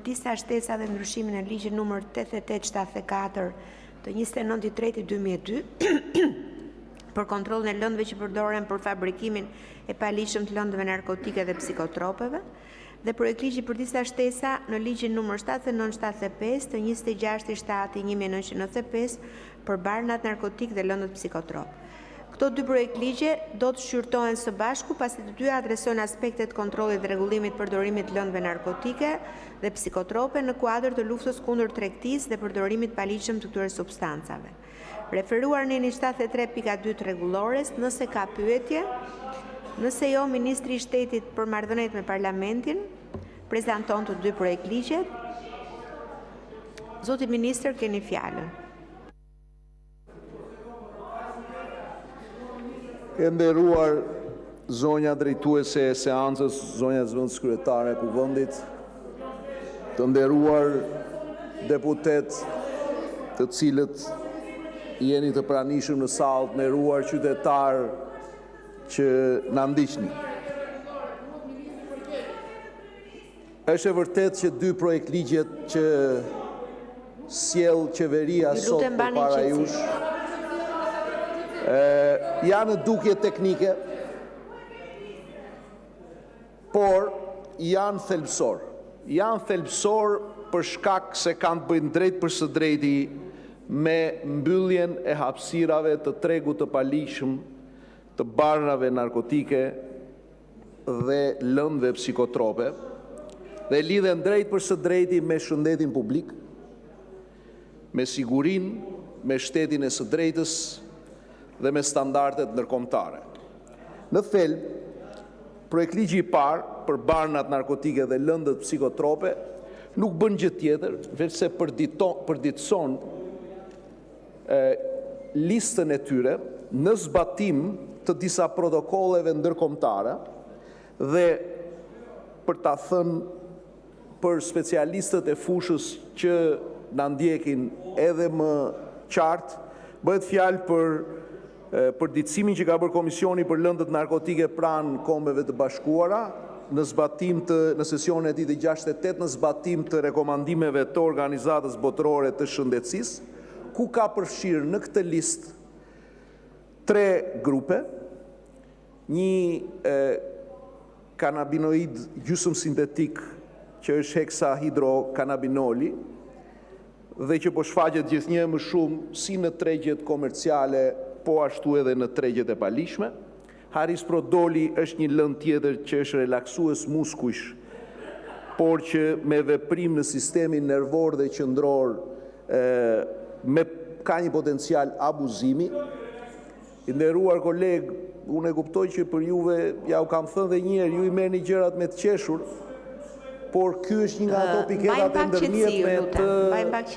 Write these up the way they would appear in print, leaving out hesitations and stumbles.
Disa shtesa dhe ndryshimin e ligjit numër 8874 të 29/3/2002 për kontrollin e lëndëve që përdoren për fabrikimin e paligjshëm të lëndëve narkotike dhe psikotropeve dhe projekt ligji për disa shtesa në ligjin numër 7975 të 26/7/1995 për barnat narkotik dhe lëndët psikotrop. Këto dy projekt ligje do të shqyrtohen së bashku pasi të dyja adresojnë aspektet kontrollit dhe rregullimit përdorimit të lëndëve narkotike dhe psikotrope në kuadër të luftës kundër tregtisë dhe përdorimit paligjshëm të këtyre substancave. Referuar në 73.2 të rregullores, nëse ka pyetje, nëse jo, Ministri i Shtetit për marrëdhëniet me Parlamentin prezanton të dy projekt ligjet. Zoti Ministër, keni fjalën. E nderuar zonja drejtuese e seancës, zonja zëvendës kryetare e Kuvendit, të nderuar deputet të cilët jeni të pranishëm në sallë, të nderuar qytetar që na ndiqni. Është e vërtet që dy projekt ligjet që sjell qeveria sot përpara jush janë dukje teknike, por janë thelbësor. Janë thelbësor për shkak se kanë të bëjnë drejt për së drejti me mbylljen e hapësirave të tregut të paligjshëm të barnave narkotike dhe lëndëve psikotrope dhe lidhen drejt për së drejti me shëndetin publik, me sigurinë, me shtetin e së drejtës dhe me standardet ndërkombëtare. Në thelb, projekt ligji i parë për barnat narkotike dhe lëndët psikotrope nuk bën gjë tjetër veçse përditëson listën e tyre në zbatim të disa protokolleve ndërkombëtare dhe për ta thënë për specialistët e fushës që na ndjekin edhe më qartë, bëhet fjalë për përditësimin që ka bërë Komisioni për lëndët narkotike pranë Kombeve të Bashkuara në sesionin e tij të 68 në zbatim të rekomandimeve të Organizatës Botërore të Shëndetësisë, ku ka përfshirë në këtë listë 3 grupe, një kanabinoid gjysmë sintetik që është heksahidrokanabinoli dhe që po shfaqet gjithnjë më shumë si në tregjet komerciale, po ashtu edhe në tregjet e paligjshme. Harisprodoli është një lëndë tjetër që është relaksues muskujsh, por që me veprim në sistemin nervor dhe qendror ka një potencial abuzimi. I nderuar koleg, unë e kuptoj që për juve, ja u kam thënë dhe një herë, ju i merrni gjërat me të qeshur, por ky është një nga ato piketat e ndërmjetme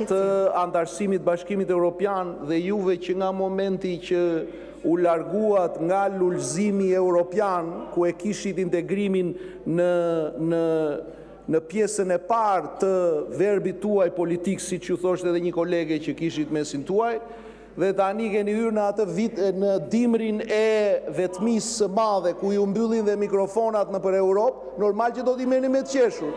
të antarësimit Bashkimit Evropian dhe juve që nga momenti që u larguat nga lulëzimi evropian, ku e kishit integrimin në pjesën e parë të verbit tuaj politik, si që thoshte edhe një kolege që kishit mesin tuaj, dhe tani keni hyrë në atë vit në dimrin e vetmisë së madhe ku ju mbyllin dhe mikrofonat në për Europë, normal që do t'i merrni me të qeshur.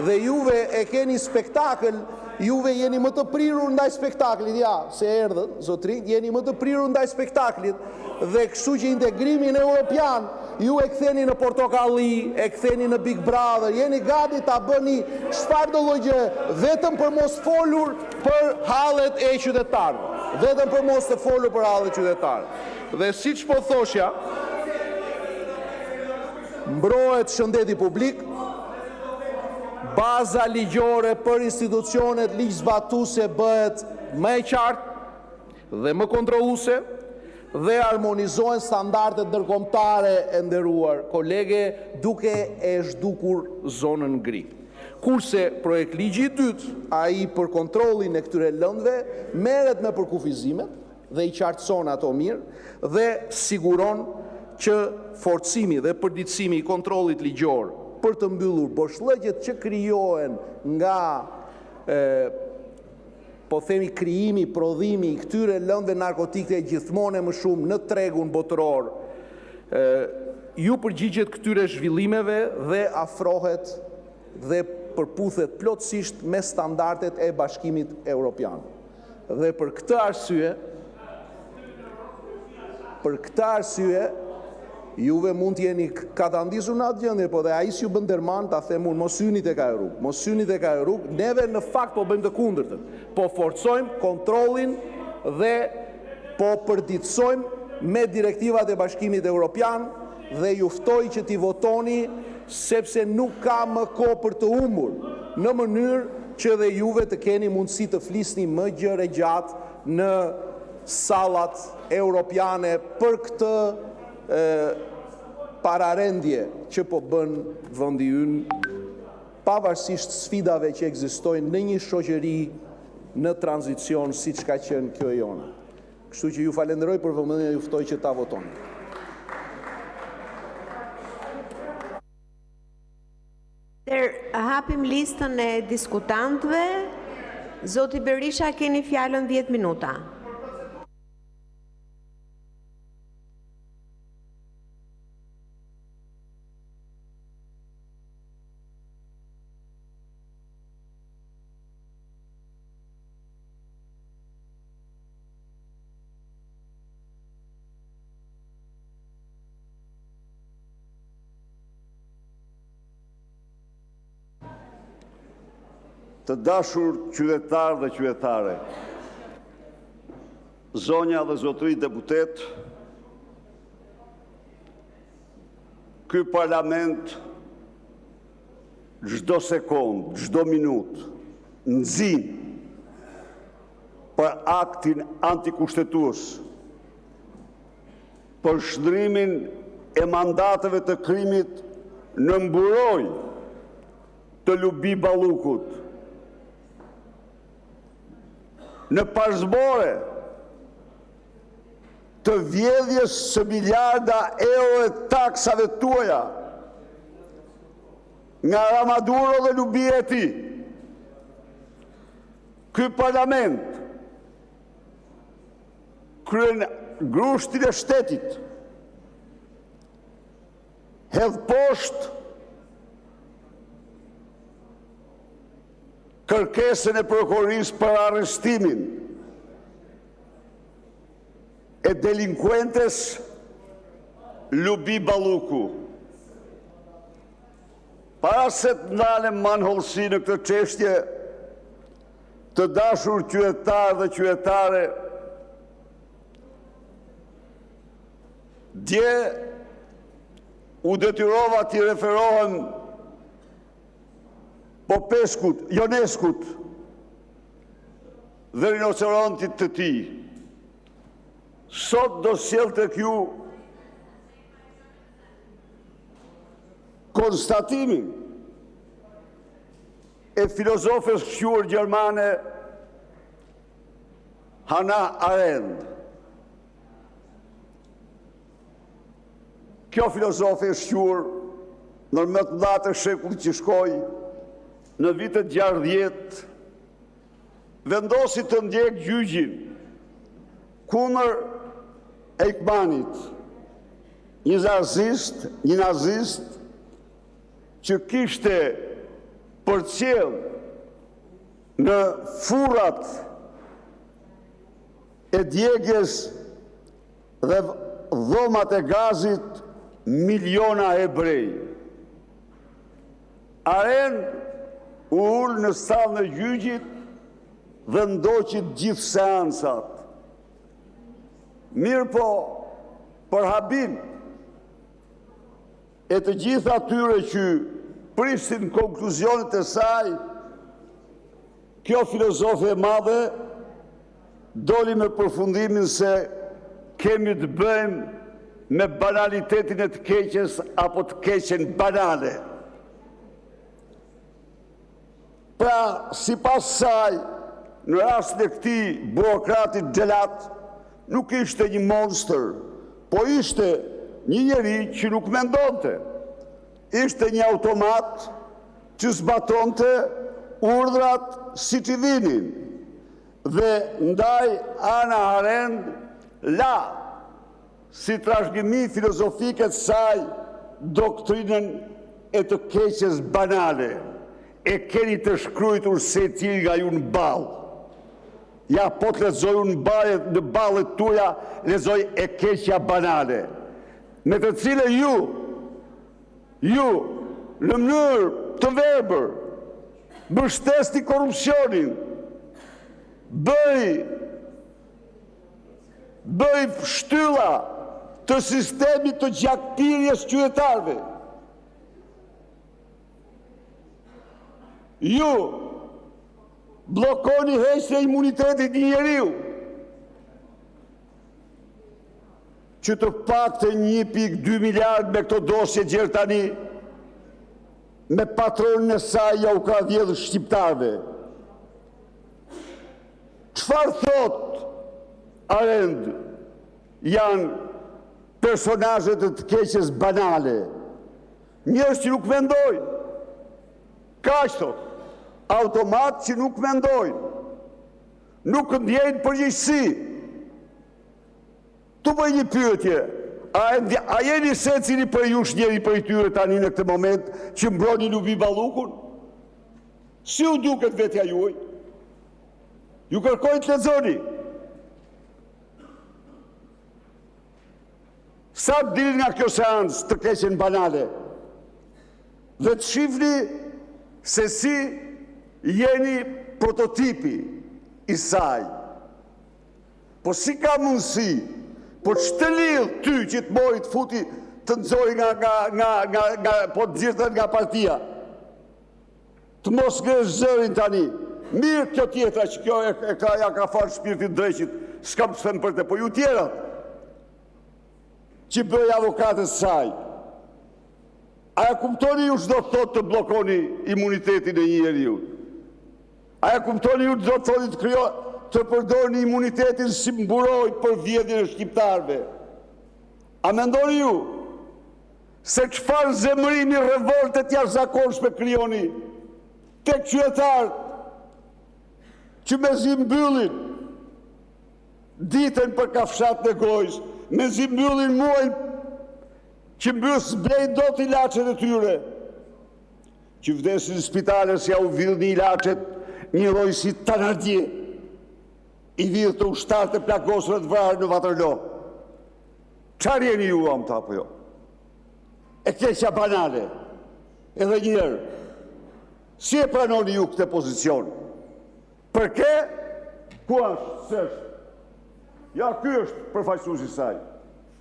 Dhe juve e keni spektakël, juve jeni më të prirur ndaj spektaklit, ja, se erdhët, zotrin, jeni më të prirur ndaj spektaklit, dhe kështu që integrimin evropian ju e ktheni në portokalli, e ktheni në Big Brother, jeni gati ta bëni çfarë do lloj gjë, vetëm për mos folur për hallet e qytetarëve. Vetëm për mos të folur për hallet e qytetarëve. Dhe siç po thoshja, mbrohet shëndeti publik, baza ligjore për institucionet ligjzbatuese bëhet më e qartë dhe më kontrolluese dhe harmonizohen standardet ndërkombëtare, e nderuar kolege, duke e zhdukur zonën gri. Kurse projekt ligji i dytë, ai për kontrollin e këtyre lëndëve, merret me përkufizimet dhe i qartëson ato mirë dhe siguron që forcimi dhe përditësimi i kontrollit ligjor për të mbyllur boshllëgjet që krijohen nga po themi krijimi, prodhimi i këtyre lëndëve narkotike gjithmonë më shumë në tregun botëror, ju përgjigjet këtyre zhvillimeve dhe afrohet dhe përputhet plotësisht me standardet e Bashkimit Evropian. Dhe për këtë arsye, juve mund t'jeni katandisur në atë gjendje, po dhe ai s'ju bën derman ta them unë, mos hyni tek ajo rrugë, neve në fakt po bëjmë të kundërtën. Po forcojmë kontrollin dhe po përditësojmë me direktivat e Bashkimit Evropian dhe ju ftoj që t'i votoni sepse nuk ka më kohë për të humbur, në mënyrë që dhe juve të keni mundësi të flisni më gjëre gjatë në sallat europiane për këtë pararendje që po bën vendi ynë, pavarësisht sfidave që ekzistojnë në një shoqëri në tranzicion siç ka qenë kjo e jona. Kështu që ju falenderoj për vëmendjen, ju ftoj që ta votoni. Hapim listën e diskutantëve. Zoti Berisha, keni fjalën 10 minuta. Të dashur qytetarë dhe qytetare, zonja dhe zotëri deputet, ky parlament çdo sekond, çdo minutë nxin për aktin antikushtetues, për shndrimin e mandateve të krimit në mburoj të Lubi Ballukut, në parzbore të vjedhjes së miliarda euro e taksave tuaja nga Ramaduro dhe Lubia e tij. Ky parlament kryen grushtin e shtetit, hedh poshtë kërkesën e prokurorisë për arrestimin e delinkuentes Lubi Balluku. Para se të ndalem manhollësi në këtë çështje, të dashur qytetarë dhe qytetare, dje u detyrova t'i referohem Popeskut, Ioneskut dhe rinocerontit të tij. Sot do sjell tek ju konstatimin e filozofes shquar gjermane Hannah Arendt. Kjo filozofe e shquar në më të mëdha të shekullit që shkoi, në vitet 60, vendosi të ndjek gjyqin kundër Eichmannit, një nazist që kishte përcjell në furrat e djegjes dhe dhomat e gazit miliona hebrej. Arendt u ul në sallën e gjyqit dhe ndoqi gjithë seansat. Mirë po, për habin e të gjithë atyre që pristin konkluzionet e saj, kjo filozofe e madhe doli me përfundimin se kemi të bëjmë me banalitetin e të keqes apo të keqen banale. Pra, sipas saj, në rastin e këtij burokratit xhelat, nuk ishte një monster, po ishte një njeri që nuk mendonte. Ishte një automat që zbatonte urdhrat siç i vinin. Dhe ndaj Hannah Arendt la si trashëgimi filozofike të saj doktrinën e të keqes banale. e keni të shkruajtur se tiri nga ju në balë. Ja, po të lexoj në ballet tuaja, lexoj e keqja banale, me të cilën ju, në mënyrë të verbër, mbështesni korrupsionin, bëj shtylla të sistemit të gjakpirjes qytetarëve. Ju blokoni heqjen e imunitetit një njeriu, që të paktën 1.2 miliard me këto dosje gjerë tani, me patronin e saj ja u ka vjedhur shqiptarëve. Çfarë thot Arend? Janë personazhe të keqes banale, njerëz që nuk mendojnë. Kaq thot, automat që nuk mendojnë, nuk ndjejnë përgjegjësi. Tu bëj një pyetje, a jeni secili për jush njeri për i tyre tani në këtë moment që mbroni Lubi Ballukun? Si u duket vetja juaj? Ju kërkoj të lexoni. Sa të dilni nga kjo seancë të keqen banale dhe të shifni se si jeni prototipi i saj. Po si ka mundësi, po që të lidh ty që të mori të futi të nxori po të gjithë nga partia, të mos ngresh zërin tani. Mirë kjo tjetra që kjo ja ka falë shpirtin dreqit, s'kam të them për te, po ju tjera që bëj avokatës saj. Aja kuptoni ju çdo të thotë të blokoni imunitetin e një njeriu? Aja kuptoni ju çdo të thotë të përdorni imunitetin si mburoj për vjedhjen e shqiptarëve? A mendoni ju se çfarë zemërimi revoltet jashtëzakonshme krijoni tek qytetarët që mezi mbyllin ditën për kafshat në gojës, mezi mbyllin muajin që mbys blejnë do të ilaçet e tyre, që vdesin në spitale si ja u vidhni ilaçet një lloj si Tanardje, i vidh të ushtarë të plagosur të vrarë në Vaterlo. Çfarë jeni ju am ta apo jo? E keqja banale. Edhe një herë, si e pranoni ju këtë pozicion? Për ke? Ku është? S'është? Ja, ky është përfaqësuesi i saj.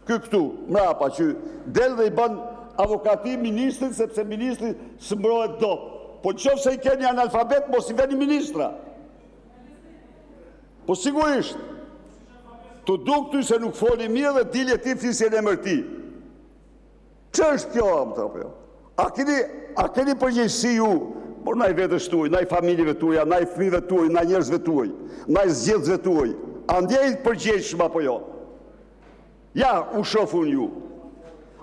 Ky këtu, mrapa, që del dhe i bën avokati ministrit, sepse ministri s'mbrohet dot. Po nëse i keni analfabet, mos i veni ministra. Po sigurisht, të duk ty se nuk foli mirë dhe dilje ti flisjen e mërti. Që është kjo, apo jo? A keni përgjegjësi ju, por ndaj vetës tuaj, ndaj familjeve tuaja, ndaj fëmijëve tuaj, ndaj njerëzve tuaj, ndaj zgjedhësve tuaj? A ndjejnë përgjegjshëm apo jo? Ja, u shofun ju.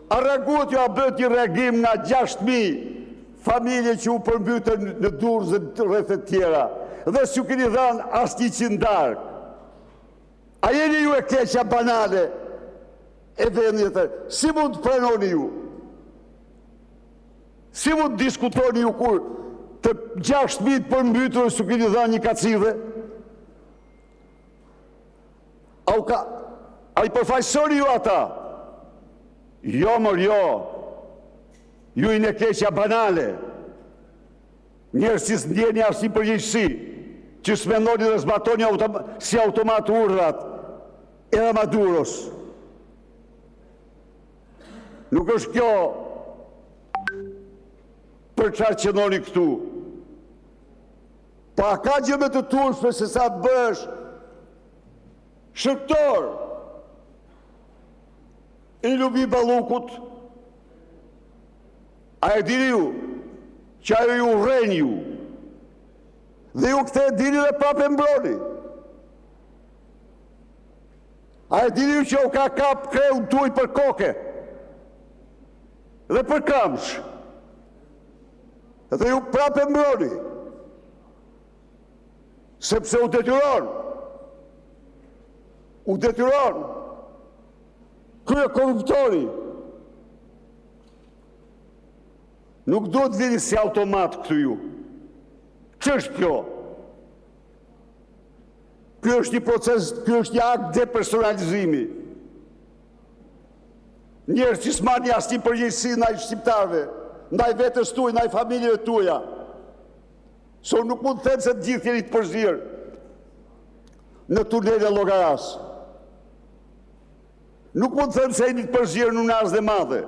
A reaguat ju, a bët një reagim nga 6.000 familje që u përmbytën në Durrës dhe rreth e tjera, dhe s'ju keni dhënë as 100 darkë? A jeni ju e keqja banale e vendit? Si mund të pranoni ju? Si mund të diskutoni ju kur të 6.000 përmbytur s'ju keni dhënë një kacivë? A i përfaqësoni ju ata? Jo, mër, jo. Ju i në keqja banale. Njerëz që s'ndjeni as një përgjegjësi, që s'mendoni dhe s'batoni si automat urdhrat edhe Maduros. Nuk është kjo për çfarë qëndroni këtu. Pa ka gjë me të turpshme se sa të bësh shërptor i Lubi Ballukut. A e dini ju që ajo ju urren ju dhe ju këtë e dini dhe prapë e mbroni? A e dini ju që u ka kap kreun tuaj për koke dhe për këmsh dhe ju prapë e mbroni sepse u detyron krye korruptori. Nuk do të vini si automat këtu ju. Ç'është kjo? Ky është një proces, ky është një akt depersonalizimi. Njerëz që s'marrin asnjë përgjegjësi ndaj shqiptarëve, ndaj vetes tuaj, ndaj familjeve tuaja. So nuk mund të them se të gjithë jeni të përzirë në tunelin e Llogaras. Nuk mund të them se jeni të përzirë në Unazë dhe Madhe.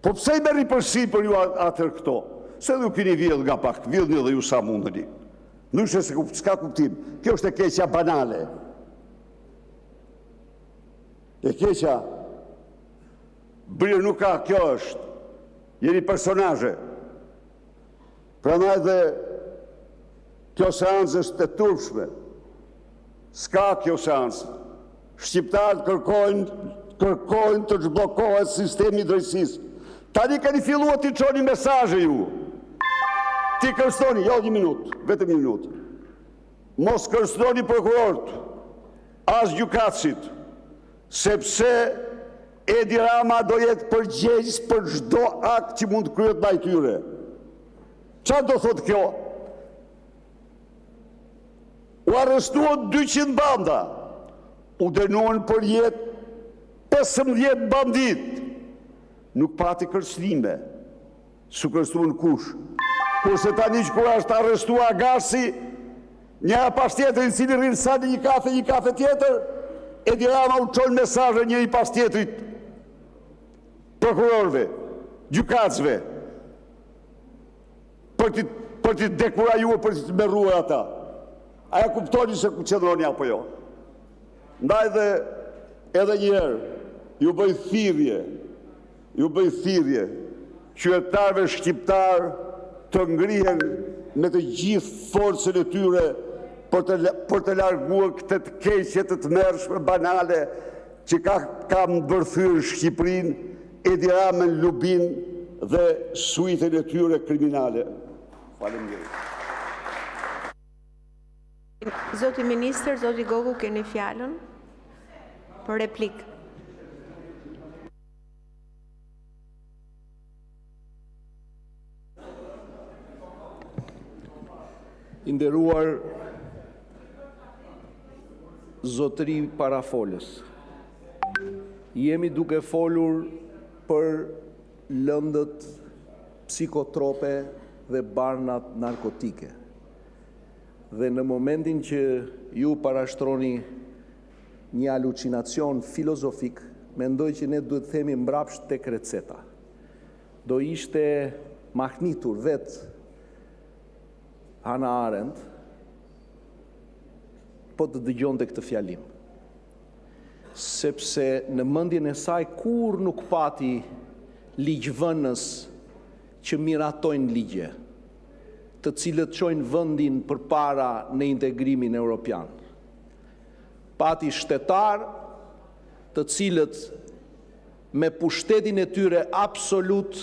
Po pse i merri përsi për ju atër këto? Se dhe ju keni vjedhë nga pak, vjedhni dhe ju sa mundeni. Ndryshe se s'ka kuptim. Kjo është e keqja banale. E keqja bërë nuk ka, kjo është. Jeni personazhe. Prandaj dhe kjo seancë është e turpshme. S'ka kjo seancë. Shqiptarët kërkojnë të zhbllokohet sistemi i drejtësisë. Tani keni filluar të çoni mesazhe ju. Ti kërcëni, jo një minutë, vetëm një minutë. Mos kërcëni prokurorët, as gjykatësit, sepse Edi Rama do jetë përgjegjës për çdo akt që mund të kryhet ndaj tyre. Çfarë do thotë kjo? U arrestuan 200 banda, u dënuan për jetë 15 bandit. Nuk pati kërcënime, su kërcënuan kush. Kurse tani që kur është arrestua Agasi, njëra pas tjetër i cili rrinë sa një kafe tjetër, Edi Rama u çon mesazhe njëri pas tjetrit prokurorëve, gjykatësve, për t'i dekurajuar, për t'i merruar ata. Aja kuptoni se ku qëndroni apo jo. Ndaj dhe edhe njerë, ju bëj thirrje, qytetarëve shqiptar të ngrihen me të gjithë forcën e tyre për të larguar këtë të keqe të tmerrshme banale që ka mbërthyer Shqipërinë, Edi Ramën, Lubin dhe suitën e tyre kriminale. Faleminderit. Zoti Ministër, Zoti Gogu, keni fjalën për replikë. I nderuar zotëri parafolës, jemi duke folur për lëndët psikotrope dhe barnat narkotike. Dhe në momentin që ju parashtroni një alucinacion filozofik, mendoj që ne duhet themi mbrapsht tek receta. Do ishte mahnitur vetë Hannah Arendt, po të dëgjonte këtë fjalim. Sepse në mendjen e saj kur nuk pati ligjvënës që miratojnë ligje, të cilët çojnë vendin përpara në integrimin evropian. Pati shtetar të cilët me pushtetin e tyre absolut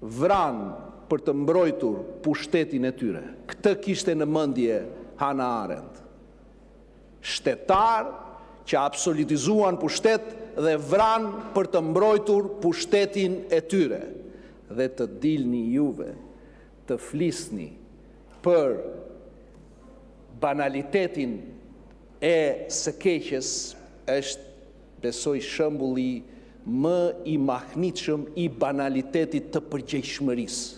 vranë për të mbrojtur pushtetin e tyre. Këtë kishte në mendje Hannah Arendt. Shtetar që absolutizuan pushtet dhe vranë për të mbrojtur pushtetin e tyre. Dhe të dilni juve, të flisni për banalitetin e së keqes, është, besoj, shembulli më i mahnitshëm i banalitetit të përgjegjshmërisë.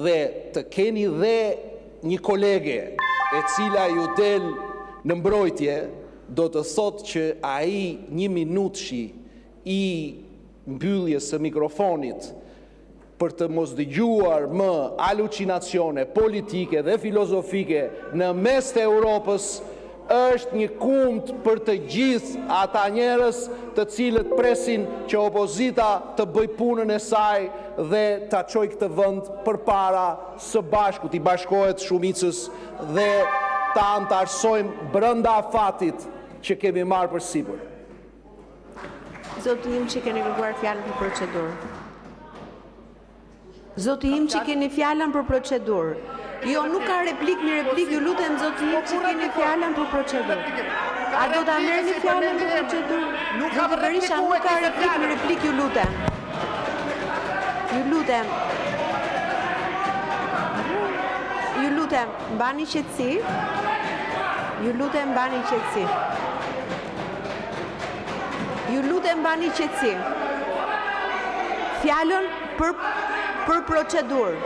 Dhe të keni dhe një kolege e cila ju del në mbrojtje, do të thotë që ai një minutëshi i mbylljes së mikrofonit për të mos dëgjuar më alucinacione politike dhe filozofike në mes të Europës është një kumët për të gjithë ata njerëz të cilët presin që opozita të bëj punën e saj dhe ta çojë këtë vend përpara së bashku, t'i bashkohet shumicës dhe ta antarësojmë brenda afatit që kemi marrë përsipër. Zoti im që keni kërkuar fjalën për procedurë. Zoti im që keni fjalën për procedurë. Jo, nuk ka replik, ju lutem zoti im që keni fjalën për procedurë. A do ta merrni fjalën për procedurë? Zoti Berisha nuk ka replik, ju lutem. Ju lutem. lutem, mbani qetësi. Ju lutem, mbani qetësi. Ju lutem, mbani qetësi. Fjalën për procedurë.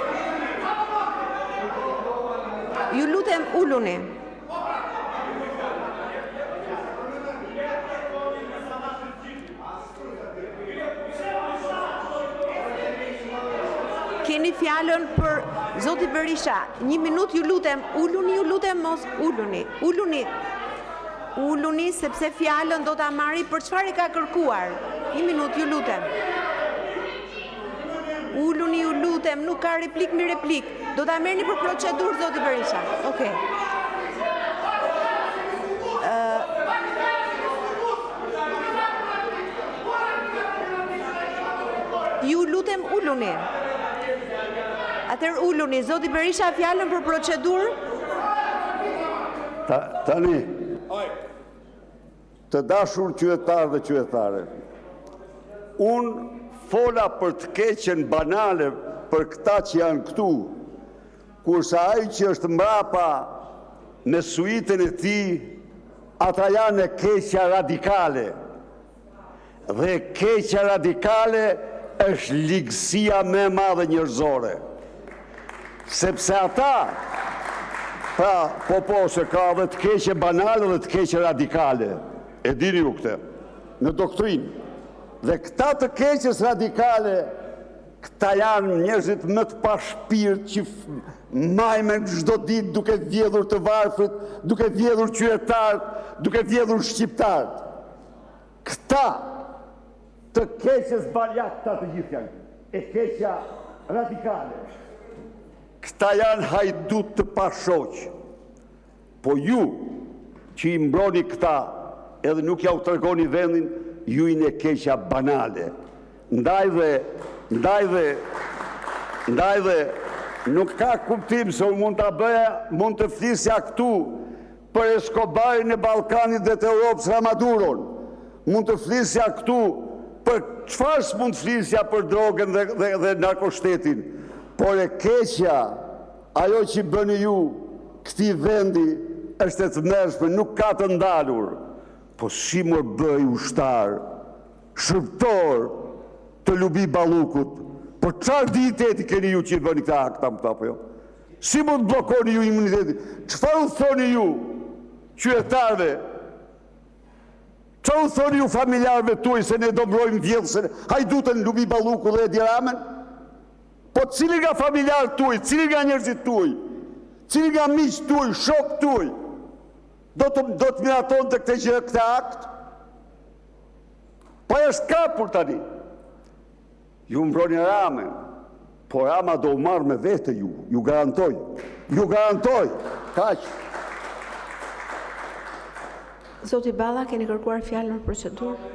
Ju lutem, uluni. Keni fjalën për Zoti Berisha. 1 minutë, ju lutem, uluni, ju lutem, mos uluni. Uluni, sepse fjalën do ta marri për çfarë e ka kërkuar. 1 minutë, ju lutem. Uluni, ju lutem, nuk ka replik mi replik. Do ta merrni për procedurë, Zoti Berisha. Okej. Ju lutem, uluni. Atëherë uluni, Zoti Berisha, fjalën për procedurë. Tani, të dashur qytetarë dhe qytetare, unë fola për të keqen banale për këta që janë këtu, kurse ai që është mbrapa me suitën e tij, ata janë e keqja radikale. Dhe keqja radikale është ligësia më e madhe njerëzore. Sepse ata, pra, po, se ka dhe të keqe banale dhe të keqe radikale. E dini ju këte, në doktrinë. Dhe këta të keqes radikale, këta janë njerëzit më të pashpirt që majmen çdo ditë duke vjedhur të varfrit, duke vjedhur qytetarët, duke vjedhur shqiptarët. Këta të keqes baljak, këta të gjithë janë, e keqja radikale. Këta janë hajdut të pashoq. Po ju, që i mbroni këta, edhe nuk ja u tregoni vendin, ju i në keqja banale. Ndaj dhe nuk ka kuptim se unë mund të flisja këtu për Escobarin e Ballkanit dhe të Europës Ramaduron. Mund të flisja këtu për çfarë s'mund të flisja për drogën dhe narkoshtetin. Por e keqja, ajo që bëni ju këti vendi është e të mërshme, nuk ka të ndalur. Po si më bëj ushtar, shërptor të Lubi Ballukut, por çfarë digniteti keni ju që i bëni këta akta më këta, po jo? Si më të blokoni ju imunitetin? Çfarë u thoni ju, qytetarëve? Çfarë u thoni ju familjarëve tuaj se ne do mbrojmë vjedhësën, hajdutën Lubi Balluku dhe Edi Ramën? Po cili nga familjarët tuaj, cili nga njerëzit tuaj, cili nga miqtë tuaj, shokët tuaj, do të miraton të këtë akt? Po është kapur tani. Ju mbroni Ramën, po Rama do u marrë me vete ju garantoj. Ju garantoj, kaq. Zoti Balla, keni kërkuar fjalën për procedurë?